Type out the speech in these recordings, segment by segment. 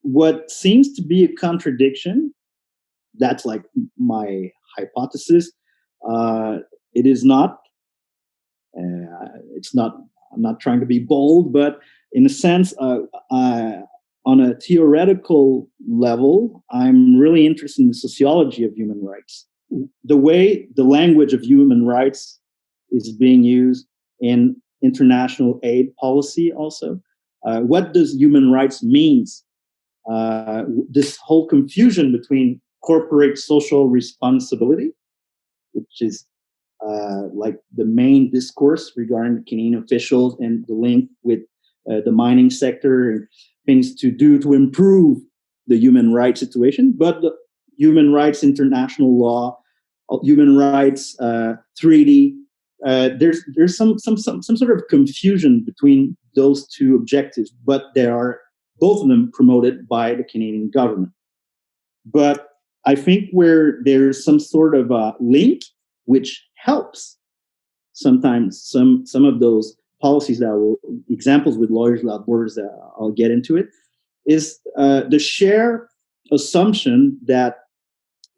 what seems to be a contradiction, that's like my hypothesis. Uh, it is not, it's not, I'm not trying to be bold, but in a sense, on a theoretical level, I'm really interested in the sociology of human rights. The way the language of human rights is being used in international aid policy also. What does human rights means? This whole confusion between corporate social responsibility, which is like the main discourse regarding Canadian officials and the link with the mining sector and things to do to improve the human rights situation, but the human rights international law, human rights treaty. There's some sort of confusion between those two objectives, but they are both of them promoted by the Canadian government. But I think where there's some sort of a link, which helps sometimes some of those policies that will examples with Lawyers Without Borders that I'll get into it, is the shared assumption that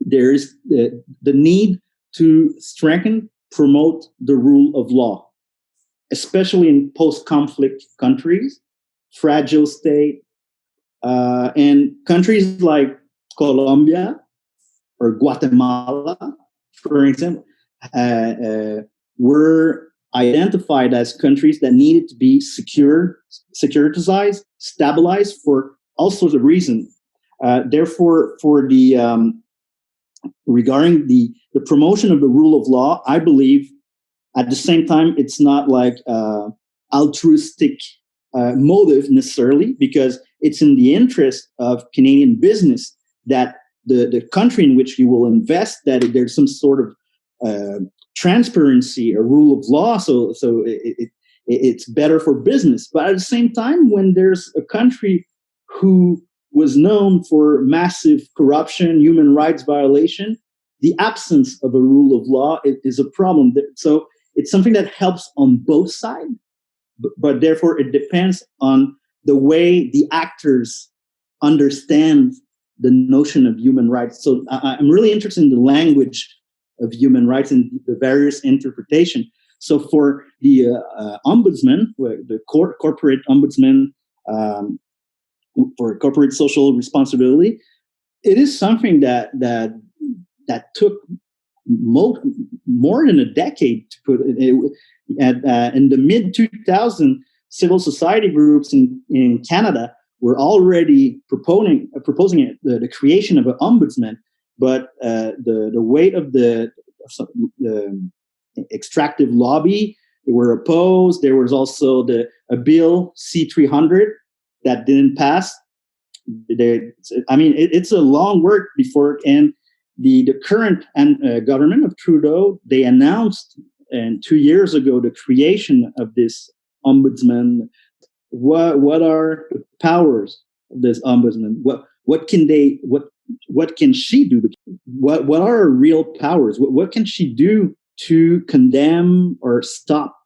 there is the need to strengthen, promote the rule of law, especially in post-conflict countries, fragile state, and countries like Colombia or Guatemala, for example, were identified as countries that needed to be securitized, stabilized for all sorts of reasons. Therefore, for the regarding the promotion of the rule of law, I believe at the same time it's not like altruistic motive necessarily, because it's in the interest of Canadian business that the country in which you will invest, that there's some sort of transparency or rule of law, so it's better for business. But at the same time, when there's a country who was known for massive corruption, human rights violation, the absence of a rule of law is a problem. So it's something that helps on both sides, but therefore it depends on the way the actors understand the notion of human rights. So I'm really interested in the language of human rights and the various interpretation. So for the ombudsman, the corporate ombudsman for corporate social responsibility, it is something that took more than a decade to put it. In the mid 2000s, civil society groups in Canada were already proposing the creation of an ombudsman, but the weight of the extractive lobby, they were opposed. There was also a bill C-300 that didn't pass. It's a long work before, and the current government of Trudeau, they announced 2 years ago the creation of this ombudsman. What are the powers of this ombudsman? What can she do? What are her real powers? What can she do to condemn or stop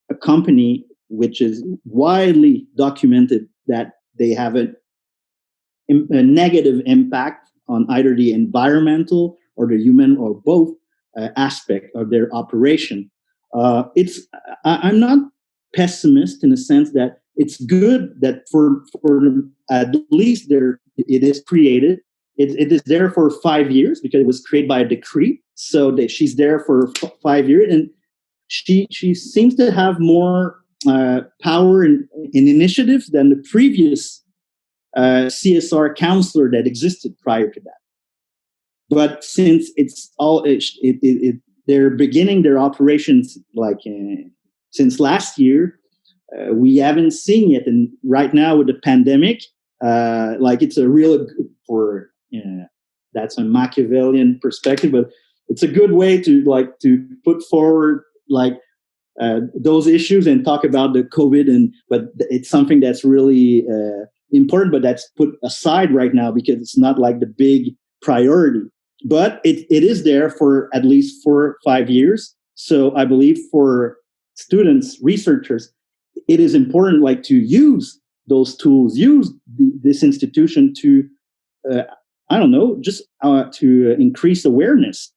a company which is widely documented that they have a negative impact on either the environmental or the human or both aspect of their operation? I'm not pessimist in the sense that it's good that for at least it is created. It is there for 5 years because it was created by a decree. So that she's there for 5 years, and she seems to have more power in initiatives than the previous CSR counselor that existed prior to that. But since it's all they're beginning their operations since last year, we haven't seen it. And right now with the pandemic, it's a real that's a Machiavellian perspective, but it's a good way to put forward those issues and talk about the COVID, but it's something that's really important, but that's put aside right now because it's not like the big priority. But it is there for at least 4 or 5 years. So I believe for students, researchers, it is important to use those tools, use this institution to, I don't know, just to increase awareness